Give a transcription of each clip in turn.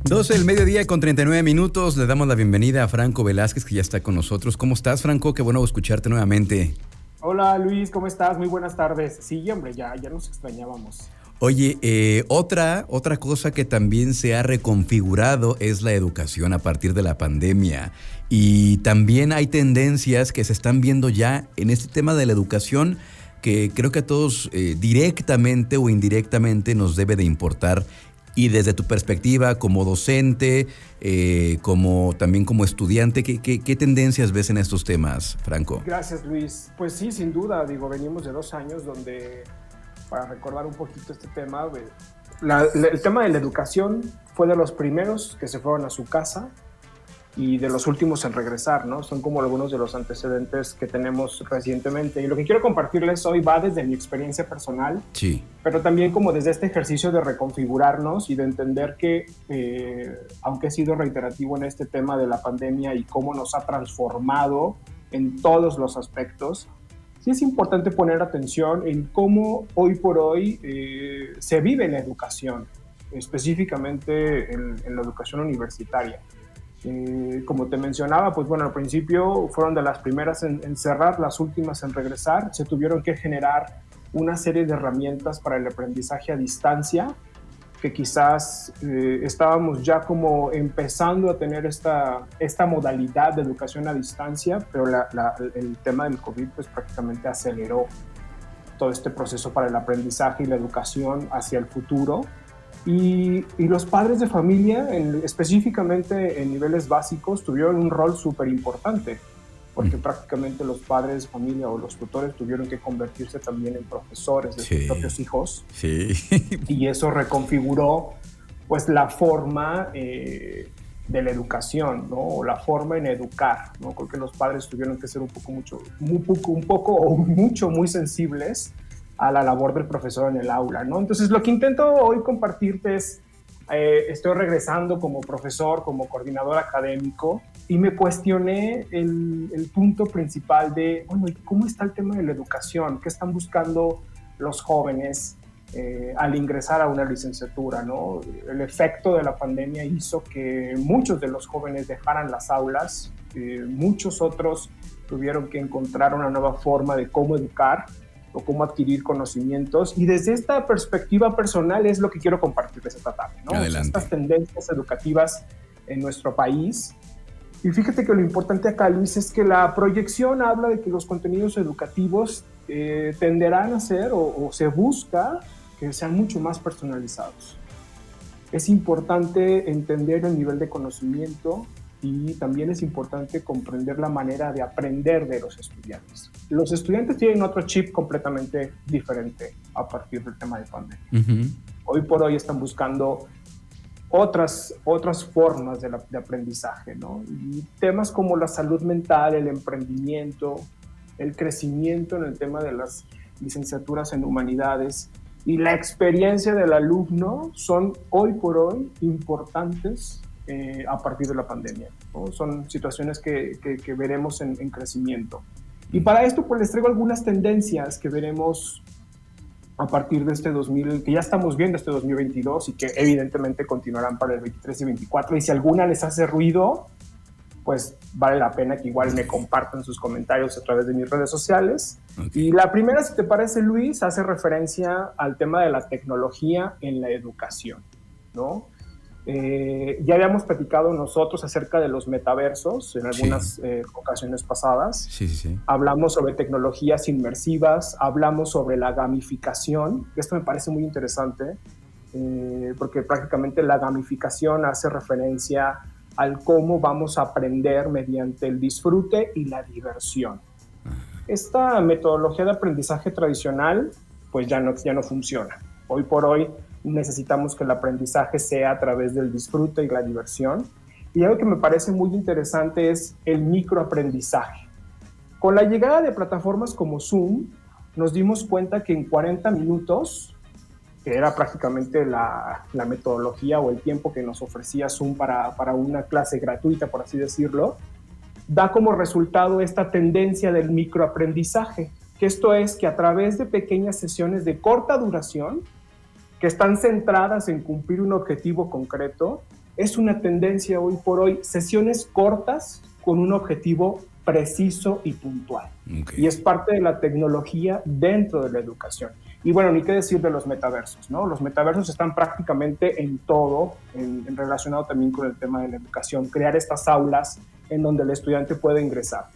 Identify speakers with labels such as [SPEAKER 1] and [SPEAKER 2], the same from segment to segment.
[SPEAKER 1] 12 del mediodía con 39 minutos. Le damos la bienvenida a Franco Velázquez, que ya está con nosotros. ¿Cómo estás, Franco? Qué bueno escucharte nuevamente.
[SPEAKER 2] Hola Luis, ¿cómo estás? Muy buenas tardes. Sí, hombre, ya nos extrañábamos.
[SPEAKER 1] Oye, otra cosa que también se ha reconfigurado es la educación a partir de la pandemia. Y también hay tendencias que se están viendo ya en este tema de la educación que creo que a todos directamente o indirectamente nos debe de importar. Y desde tu perspectiva como docente, también como estudiante, ¿qué tendencias ves en estos temas, Franco?
[SPEAKER 2] Gracias, Luis. Pues sí, sin duda, venimos de 2 años donde, para recordar un poquito este tema, el tema de la educación fue de los primeros que se fueron a su casa y de los últimos en regresar, ¿no? Son como algunos de los antecedentes que tenemos recientemente. Y lo que quiero compartirles hoy va desde mi experiencia personal,
[SPEAKER 1] Sí.
[SPEAKER 2] pero también como desde este ejercicio de reconfigurarnos y de entender que, aunque he sido reiterativo en este tema de la pandemia y cómo nos ha transformado en todos los aspectos, sí es importante poner atención en cómo hoy por hoy se vive la educación, específicamente en la educación universitaria. Como te mencionaba, pues bueno, al principio fueron de las primeras en cerrar, las últimas en regresar. Se tuvieron que generar una serie de herramientas para el aprendizaje a distancia, que quizás estábamos ya como empezando a tener esta modalidad de educación a distancia, pero el tema del COVID pues prácticamente aceleró todo este proceso para el aprendizaje y la educación hacia el futuro. Y los padres de familia, específicamente en niveles básicos, tuvieron un rol súper importante, porque prácticamente los padres de familia o los tutores tuvieron que convertirse también en profesores de sus propios hijos.
[SPEAKER 1] Sí.
[SPEAKER 2] Y eso reconfiguró pues la forma de la educación, ¿no? O la forma en educar, ¿no? Creo que los padres tuvieron que ser muy sensibles a la labor del profesor en el aula, ¿no? Entonces, lo que intento hoy compartirte es, estoy regresando como profesor, como coordinador académico, y me cuestioné el punto principal de, bueno, ¿cómo está el tema de la educación? ¿Qué están buscando los jóvenes al ingresar a una licenciatura, ¿no? El efecto de la pandemia hizo que muchos de los jóvenes dejaran las aulas, muchos otros tuvieron que encontrar una nueva forma de cómo educar o cómo adquirir conocimientos, y desde esta perspectiva personal es lo que quiero compartirles esta tarde, ¿no?
[SPEAKER 1] Adelante.
[SPEAKER 2] Estas tendencias educativas en nuestro país. Y fíjate que lo importante acá, Luis, es que la proyección habla de que los contenidos educativos tenderán a ser o se busca que sean mucho más personalizados. Es importante entender el nivel de conocimiento y también es importante comprender la manera de aprender de los estudiantes. Los estudiantes tienen otro chip completamente diferente a partir del tema de pandemia. Uh-huh. Hoy por hoy están buscando otras formas de aprendizaje, ¿no? Y temas como la salud mental, el emprendimiento, el crecimiento en el tema de las licenciaturas en humanidades y la experiencia del alumno son hoy por hoy importantes a partir de la pandemia, ¿no? Son situaciones que veremos en crecimiento. Y para esto pues les traigo algunas tendencias que veremos a partir de que ya estamos viendo este 2022 y que evidentemente continuarán para el 23 y 24. Y si alguna les hace ruido, pues vale la pena que igual me compartan sus comentarios a través de mis redes sociales. Okay. Y la primera, si te parece, Luis, hace referencia al tema de la tecnología en la educación, ¿no? Ya habíamos platicado nosotros acerca de los metaversos en algunas ocasiones pasadas.
[SPEAKER 1] Sí.
[SPEAKER 2] Hablamos sobre tecnologías inmersivas, hablamos sobre la gamificación. Esto me parece muy interesante porque prácticamente la gamificación hace referencia al cómo vamos a aprender mediante el disfrute y la diversión. Esta metodología de aprendizaje tradicional pues ya no funciona. Hoy por hoy necesitamos que el aprendizaje sea a través del disfrute y la diversión. Y algo que me parece muy interesante es el microaprendizaje. Con la llegada de plataformas como Zoom, nos dimos cuenta que en 40 minutos, que era prácticamente la metodología o el tiempo que nos ofrecía Zoom para una clase gratuita, por así decirlo, da como resultado esta tendencia del microaprendizaje, que esto es que a través de pequeñas sesiones de corta duración, que están centradas en cumplir un objetivo concreto, es una tendencia hoy por hoy, sesiones cortas con un objetivo preciso y puntual. Okay. Y es parte de la tecnología dentro de la educación. Y bueno, ni qué decir de los metaversos, ¿no? Los metaversos están prácticamente en todo, relacionado también con el tema de la educación, crear estas aulas en donde el estudiante puede ingresar.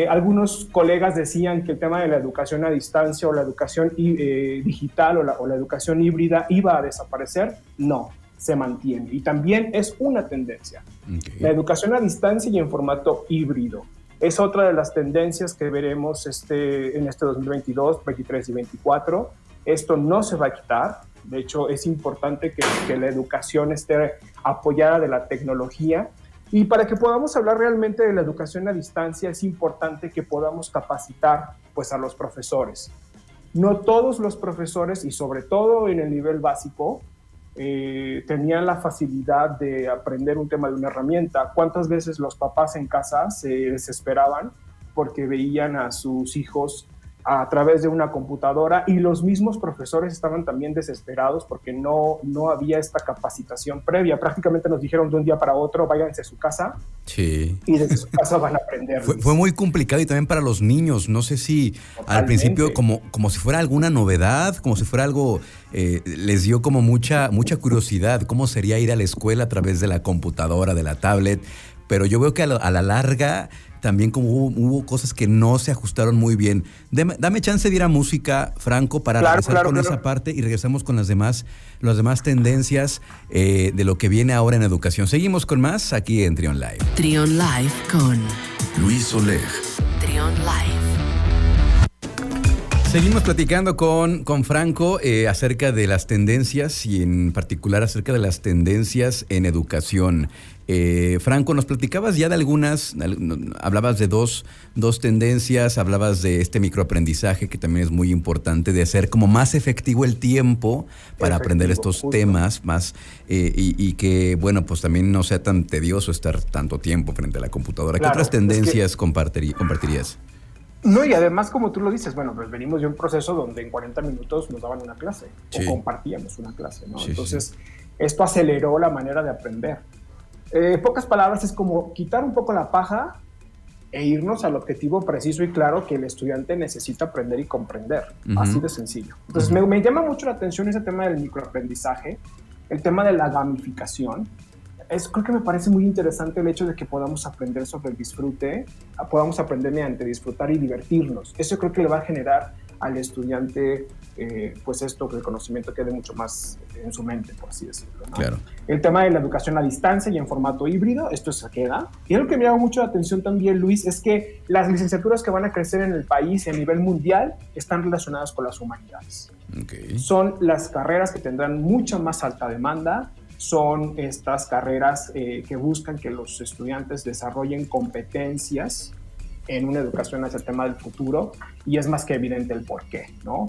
[SPEAKER 2] Algunos colegas decían que el tema de la educación a distancia o la educación digital o la educación híbrida iba a desaparecer. No, se mantiene y también es una tendencia. Okay. La educación a distancia y en formato híbrido es otra de las tendencias que veremos en este 2022, 23 y 24. Esto no se va a quitar. De hecho, es importante que la educación esté apoyada de la tecnología. Y para que podamos hablar realmente de la educación a distancia, es importante que podamos capacitar pues, a los profesores. No todos los profesores, y sobre todo en el nivel básico, tenían la facilidad de aprender un tema de una herramienta. ¿Cuántas veces los papás en casa se desesperaban porque veían a sus hijos a través de una computadora, y los mismos profesores estaban también desesperados porque no había esta capacitación previa? Prácticamente nos dijeron de un día para otro, váyanse a su casa, sí, y desde su casa van a aprender.
[SPEAKER 1] Fue muy complicado, y también para los niños. No sé si totalmente, al principio como si fuera alguna novedad, como si fuera algo, les dio como mucha curiosidad, cómo sería ir a la escuela a través de la computadora, de la tablet, pero yo veo que a la larga también como hubo cosas que no se ajustaron muy bien. Dame chance de ir a música, Franco, para regresar con esa parte, y regresamos con las demás tendencias de lo que viene ahora en educación. Seguimos con más aquí en Trion Live.
[SPEAKER 3] Trion Live con
[SPEAKER 4] Luis Oleg.
[SPEAKER 3] Trion Live.
[SPEAKER 1] Seguimos platicando con Franco acerca de las tendencias, y en particular acerca de las tendencias en educación. Franco, nos platicabas ya de algunas, hablabas de dos tendencias, hablabas de este microaprendizaje, que también es muy importante, de hacer como más efectivo el tiempo para aprender estos temas más, y que, bueno, pues también no sea tan tedioso estar tanto tiempo frente a la computadora. ¿Qué otras tendencias compartirías?
[SPEAKER 2] No, y además, como tú lo dices, bueno, pues venimos de un proceso donde en 40 minutos nos daban una clase, o compartíamos una clase, ¿no? Entonces, esto aceleró la manera de aprender. Pocas palabras, es como quitar un poco la paja e irnos al objetivo preciso y claro que el estudiante necesita aprender y comprender. Así de sencillo. Entonces, me llama mucho la atención ese tema del microaprendizaje, el tema de la gamificación. Creo que me parece muy interesante el hecho de que podamos aprender sobre el disfrute, podamos aprender mediante disfrutar y divertirnos. Eso creo que le va a generar al estudiante, pues esto, que el conocimiento quede mucho más en su mente, por así decirlo, ¿no?
[SPEAKER 1] Claro.
[SPEAKER 2] El tema de la educación a distancia y en formato híbrido, esto se queda. Y algo que me llama mucho la atención también, Luis, es que las licenciaturas que van a crecer en el país a nivel mundial están relacionadas con las humanidades. Okay. Son las carreras que tendrán mucha más alta demanda. Son estas carreras que buscan que los estudiantes desarrollen competencias en una educación hacia el tema del futuro, y es más que evidente el porqué, ¿no?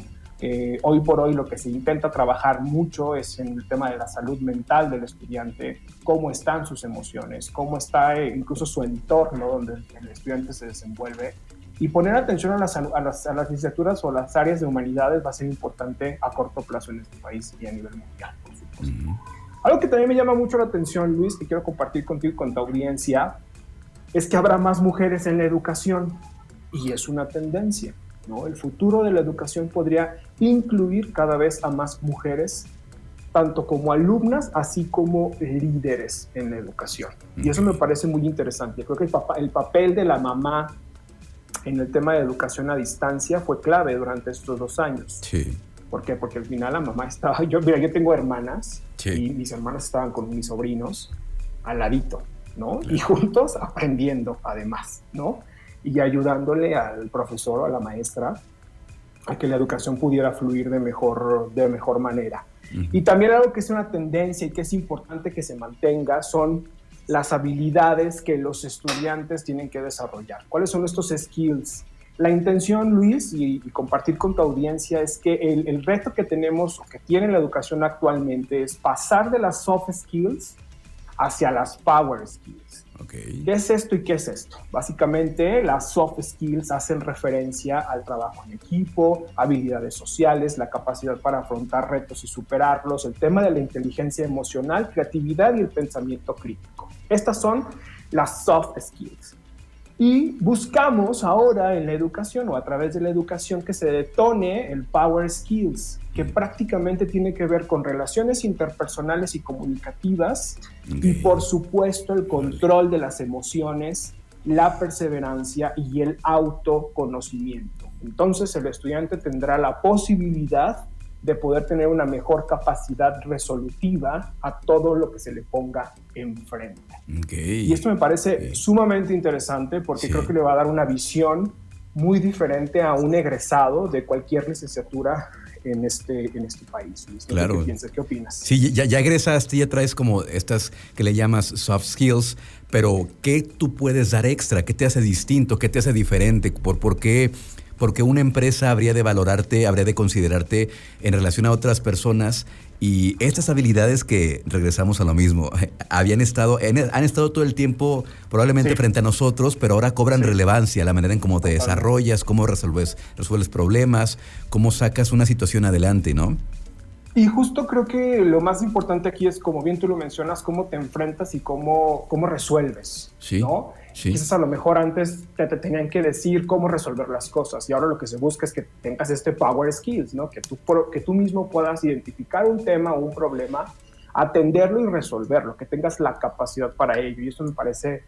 [SPEAKER 2] Hoy por hoy lo que se intenta trabajar mucho es en el tema de la salud mental del estudiante, cómo están sus emociones, cómo está incluso su entorno donde el estudiante se desenvuelve, y poner atención a las licenciaturas o las áreas de humanidades va a ser importante a corto plazo en este país y a nivel mundial, por supuesto. Algo que también me llama mucho la atención, Luis, que quiero compartir contigo y con tu audiencia, es que habrá más mujeres en la educación, y es una tendencia, ¿no? El futuro de la educación podría incluir cada vez a más mujeres, tanto como alumnas, así como líderes en la educación. Y eso me parece muy interesante. Creo que el papel de la mamá en el tema de educación a distancia fue clave durante estos 2 años.
[SPEAKER 1] Sí.
[SPEAKER 2] ¿Por qué? Porque al final la mamá estaba... Yo tengo hermanas, y mis hermanas estaban con mis sobrinos al ladito, ¿no? Claro. Y juntos aprendiendo, además, ¿no? Y ayudándole al profesor o a la maestra a que la educación pudiera fluir de mejor manera. Y también algo que es una tendencia y que es importante que se mantenga son las habilidades que los estudiantes tienen que desarrollar. ¿Cuáles son estos skills? La intención, Luis, y compartir con tu audiencia, es que el reto que tenemos o que tiene la educación actualmente es pasar de las soft skills hacia las power skills.
[SPEAKER 1] Okay.
[SPEAKER 2] ¿Qué es esto y qué es esto? Básicamente, las soft skills hacen referencia al trabajo en equipo, habilidades sociales, la capacidad para afrontar retos y superarlos, el tema de la inteligencia emocional, creatividad y el pensamiento crítico. Estas son las soft skills. Y buscamos ahora en la educación o a través de la educación que se detone el Power Skills, que prácticamente tiene que ver con relaciones interpersonales y comunicativas y por supuesto el control de las emociones, la perseverancia y el autoconocimiento. Entonces el estudiante tendrá la posibilidad de poder tener una mejor capacidad resolutiva a todo lo que se le ponga enfrente. Y esto me parece sumamente interesante porque creo que le va a dar una visión muy diferente a un egresado de cualquier licenciatura en este país.
[SPEAKER 1] Claro.
[SPEAKER 2] ¿Qué piensas? ¿Qué opinas?
[SPEAKER 1] Sí, ya egresaste, ya traes como estas que le llamas soft skills, pero ¿qué tú puedes dar extra? ¿Qué te hace distinto? ¿Qué te hace diferente? ¿Por qué? Porque una empresa habría de valorarte, habría de considerarte en relación a otras personas y estas habilidades que, regresamos a lo mismo, han estado todo el tiempo probablemente frente a nosotros, pero ahora cobran relevancia, la manera en cómo te desarrollas, cómo resuelves problemas, cómo sacas una situación adelante, ¿no?
[SPEAKER 2] Y justo creo que lo más importante aquí es, como bien tú lo mencionas, cómo te enfrentas y cómo resuelves, ¿no? Sí. Quizás a lo mejor antes te tenían que decir cómo resolver las cosas y ahora lo que se busca es que tengas este power skills, ¿no? Que tú mismo puedas identificar un tema o un problema, atenderlo y resolverlo, que tengas la capacidad para ello. Y eso me parece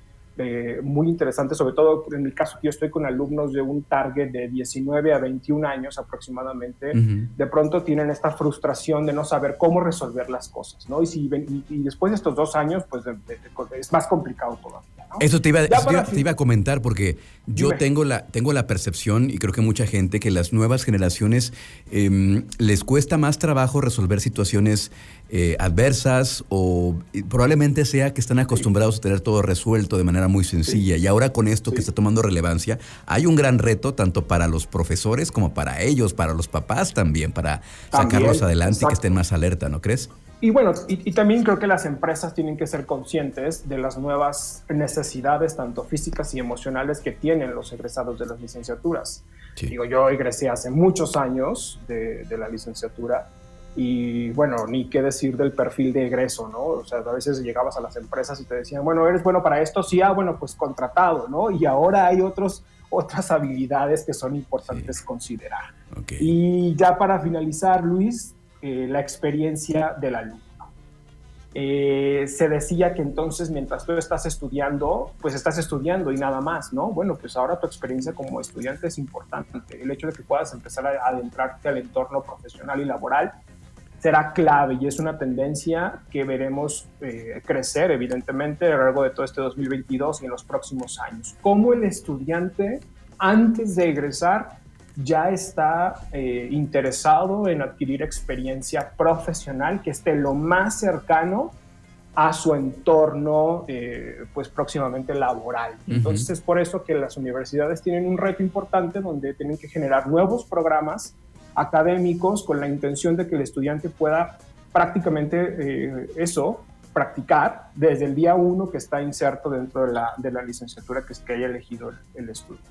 [SPEAKER 2] muy interesante, sobre todo en mi caso que yo estoy con alumnos de un target de 19 a 21 años aproximadamente. De pronto tienen esta frustración de no saber cómo resolver las cosas, ¿no? Y después de estos 2 años, pues es más complicado todavía, ¿no?
[SPEAKER 1] Eso te iba a comentar porque yo tengo la percepción, y creo que mucha gente, que las nuevas generaciones les cuesta más trabajo resolver situaciones adversas, o probablemente sea que están acostumbrados a tener todo resuelto de manera muy sencilla. Y ahora con esto que está tomando relevancia, hay un gran reto tanto para los profesores como para ellos, para los papás también, para sacarlos adelante y que estén más alerta, ¿no crees?
[SPEAKER 2] Y bueno, y también creo que las empresas tienen que ser conscientes de las nuevas necesidades, tanto físicas y emocionales, que tienen los egresados de las licenciaturas. Digo, yo egresé hace muchos años de la licenciatura y bueno, ni qué decir del perfil de egreso, ¿no? O sea, a veces llegabas a las empresas y te decían, bueno, ¿eres bueno para esto? Sí, bueno, pues contratado, ¿no? Y ahora hay otras habilidades que son importantes considerar. Y ya para finalizar, Luis, la experiencia del alumno. Se decía que entonces mientras tú estás estudiando, pues estás estudiando y nada más, ¿no? Bueno, pues ahora tu experiencia como estudiante es importante. El hecho de que puedas empezar a adentrarte al entorno profesional y laboral será clave y es una tendencia que veremos crecer evidentemente a lo largo de todo este 2022 y en los próximos años. Cómo el estudiante antes de egresar ya está interesado en adquirir experiencia profesional que esté lo más cercano a su entorno, pues próximamente laboral. Entonces es por eso que las universidades tienen un reto importante donde tienen que generar nuevos programas académicos con la intención de que el estudiante pueda prácticamente practicar desde el día 1 que está inserto dentro de la licenciatura que haya elegido el estudio.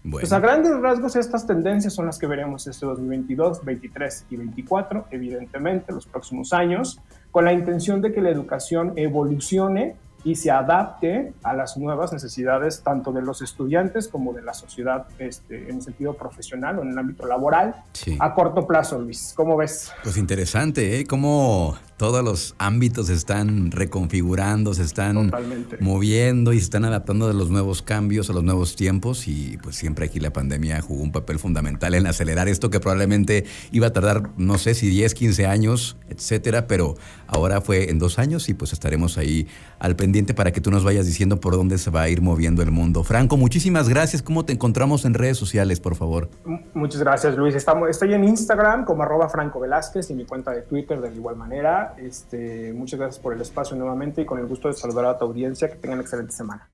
[SPEAKER 2] Bueno. Pues a grandes rasgos estas tendencias son las que veremos este 2022, 23 y 24, evidentemente los próximos años, con la intención de que la educación evolucione y se adapte a las nuevas necesidades tanto de los estudiantes como de la sociedad en el sentido profesional o en el ámbito laboral a corto plazo, Luis. ¿Cómo ves?
[SPEAKER 1] Pues interesante, ¿eh? Cómo todos los ámbitos se están reconfigurando, se están moviendo y se están adaptando a los nuevos cambios, a los nuevos tiempos, y pues siempre aquí la pandemia jugó un papel fundamental en acelerar esto que probablemente iba a tardar, no sé si 10, 15 años, etcétera, pero ahora fue en 2 años y pues estaremos ahí al pendiente para que tú nos vayas diciendo por dónde se va a ir moviendo el mundo. Franco, muchísimas gracias. ¿Cómo te encontramos en redes sociales, por favor?
[SPEAKER 2] Muchas gracias, Luis. Estoy en Instagram como @Franco Velázquez y mi cuenta de Twitter de igual manera. Muchas gracias por el espacio nuevamente y con el gusto de saludar a tu audiencia. Que tengan excelente semana.